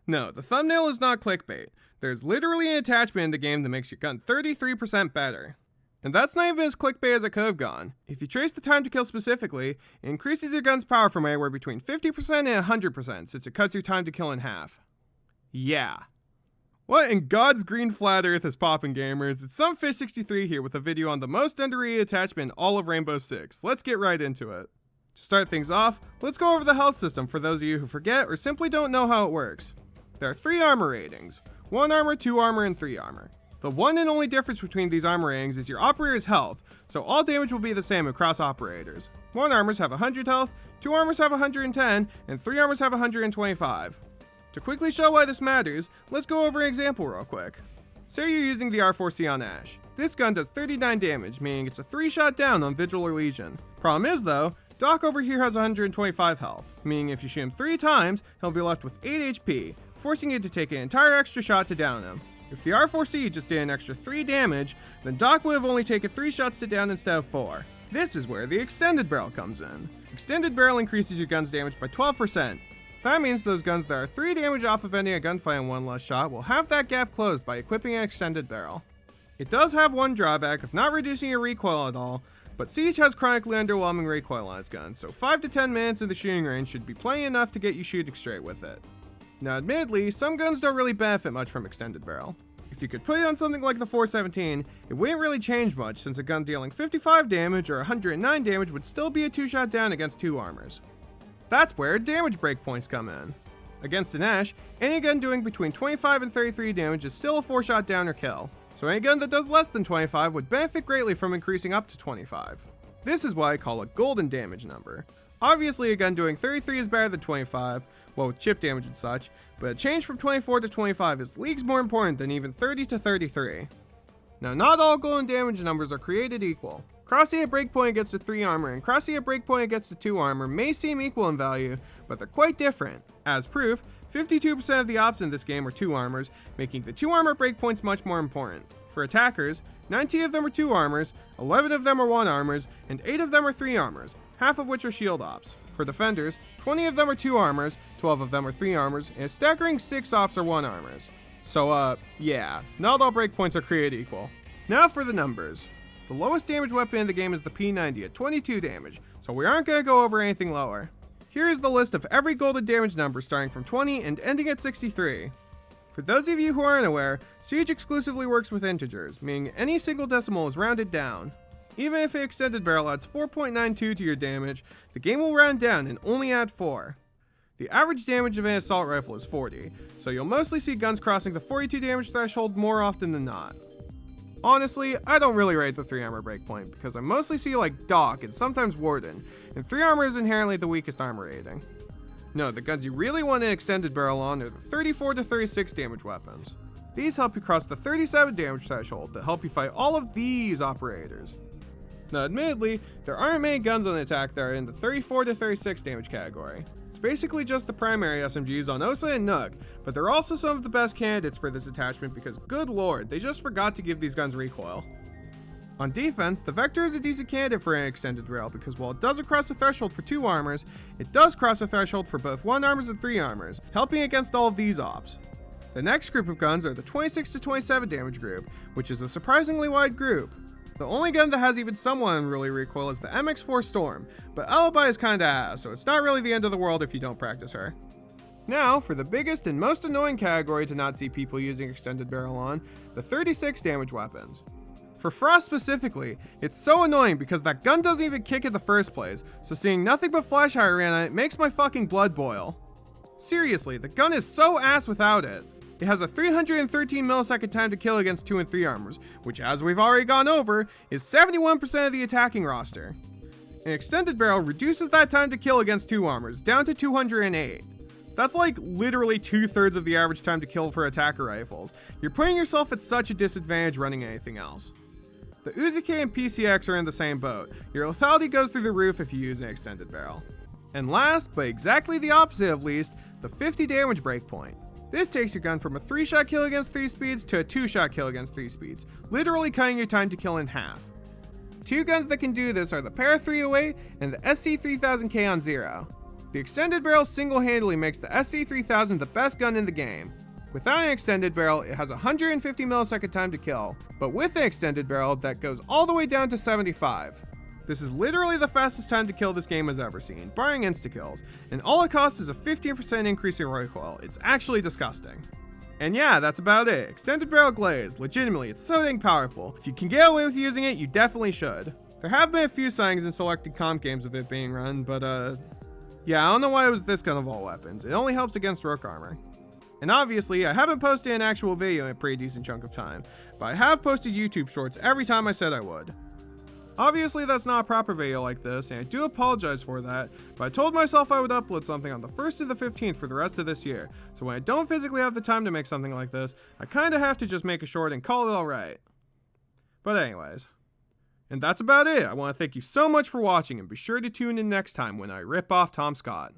No, the thumbnail is not clickbait. There's literally an attachment in the game that makes your gun 33% better. And that's not even as clickbait as it could have gone. If you trace the time to kill specifically, it increases your gun's power from anywhere between 50% and 100% since it cuts your time to kill in half. Yeah. What in God's green flat earth is poppin', gamers? It's SomeFish63 here with a video on the most underrated attachment in all of Rainbow Six. Let's get right into it. To start things off, let's go over the health system for those of you who forget or simply don't know how it works. There are 3 armor ratings: 1 armor, 2 armor, and 3 armor. The one and only difference between these armor ratings is your operator's health, so all damage will be the same across operators. 1 armors have 100 health, 2 armors have 110, and 3 armors have 125. To quickly show why this matters, let's go over an example real quick. Say you're using the R4C on Ash. This gun does 39 damage, meaning it's a 3-shot down on Vigil or Legion. Problem is though, Doc over here has 125 health, meaning if you shoot him 3 times, he'll be left with 8 HP, forcing you to take an entire extra shot to down him. If the R4C just did an extra 3 damage, then Doc would have only taken 3 shots to down instead of 4. This is where the extended barrel comes in. Extended barrel increases your gun's damage by 12%. That means those guns that are 3 damage off of ending a gunfight in one less shot will have that gap closed by equipping an extended barrel. It does have one drawback of not reducing your recoil at all, but Siege has chronically underwhelming recoil on its gun, so 5 to 10 minutes in the shooting range should be plenty enough to get you shooting straight with it. Now admittedly, some guns don't really benefit much from extended barrel. If you could put it on something like the 417, it wouldn't really change much since a gun dealing 55 damage or 109 damage would still be a 2-shot down against 2 armors. That's where damage breakpoints come in. Against an Ash, any gun doing between 25 and 33 damage is still a 4-shot down or kill, so any gun that does less than 25 would benefit greatly from increasing up to 25. This is why I call it golden damage number. Obviously a gun doing 33 is better than 25, well with chip damage and such, but a change from 24 to 25 is leagues more important than even 30 to 33. Now not all golden damage numbers are created equal. Crossing a breakpoint against a 3 armor and crossing a breakpoint against a 2 armor may seem equal in value, but they're quite different. As proof, 52% of the ops in this game are 2 armors, making the 2 armor breakpoints much more important. For attackers, 19 of them are 2 armors, 11 of them are 1 armors, and 8 of them are 3 armors, half of which are shield ops. For defenders, 20 of them are 2 armors, 12 of them are 3 armors, and a staggering 6 ops are 1 armors. So yeah, not all breakpoints are created equal. Now for the numbers. The lowest damage weapon in the game is the P90 at 22 damage, so we aren't going to go over anything lower. Here is the list of every golden damage number starting from 20 and ending at 63. For those of you who aren't aware, Siege exclusively works with integers, meaning any single decimal is rounded down. Even if an extended barrel adds 4.92 to your damage, the game will round down and only add 4. The average damage of an assault rifle is 40, so you'll mostly see guns crossing the 42 damage threshold more often than not. Honestly, I don't really rate the 3 armor breakpoint because I mostly see like Doc and sometimes Warden, and 3 armor is inherently the weakest armor rating. No, the guns you really want an extended barrel on are the 34 to 36 damage weapons. These help you cross the 37 damage threshold that help you fight all of these operators. Now admittedly, there aren't many guns on attack that are in the 34 to 36 damage category. It's basically just the primary SMGs on Osa and Nook, but they're also some of the best candidates for this attachment because good lord, they just forgot to give these guns recoil. On defense, the Vector is a decent candidate for an extended barrel because while it doesn't cross the threshold for 2 armors, it does cross the threshold for both 1 armors and 3 armors, helping against all of these ops. The next group of guns are the 26 to 27 damage group, which is a surprisingly wide group. The only gun that has even somewhat unruly recoil is the MX4 Storm, but Alibi is kinda ass, so it's not really the end of the world if you don't practice her. Now, for the biggest and most annoying category to not see people using extended barrel on, the 36 damage weapons. For Frost specifically, it's so annoying because that gun doesn't even kick in the first place, so seeing nothing but flash higher on it makes my fucking blood boil. Seriously, the gun is so ass without it. It has a 313 millisecond time to kill against 2 and 3 armors, which as we've already gone over, is 71% of the attacking roster. An extended barrel reduces that time to kill against 2 armors down to 208. That's like literally 2/3 of the average time to kill for attacker rifles. You're putting yourself at such a disadvantage running anything else. The Uzi K and PCX are in the same boat. Your lethality goes through the roof if you use an extended barrel. And last, but exactly the opposite of least, the 50 damage breakpoint. This takes your gun from a 3-shot kill against 3 speeds to a 2-shot kill against 3 speeds, literally cutting your time to kill in half. 2 guns that can do this are the Para 308 and the SC3000K on Zero. The extended barrel single-handedly makes the SC3000 the best gun in the game. Without an extended barrel, it has 150 millisecond time to kill, but with an extended barrel, that goes all the way down to 75. This is literally the fastest time to kill this game has ever seen, barring insta-kills, and all it costs is a 15% increase in recoil. It's actually disgusting. And yeah, that's about it. Extended barrel glaze. Legitimately, it's so dang powerful. If you can get away with using it, you definitely should. There have been a few sightings in selected comp games of it being run, but yeah, I don't know why it was this gun of all weapons. It only helps against rook armor. And obviously, I haven't posted an actual video in a pretty decent chunk of time, but I have posted YouTube shorts every time I said I would. Obviously, that's not a proper video like this, and I do apologize for that, but I told myself I would upload something on the 1st to the 15th for the rest of this year, so when I don't physically have the time to make something like this, I kinda have to just make a short and call it alright. But anyways. And that's about it. I want to thank you so much for watching, and be sure to tune in next time when I rip off Tom Scott.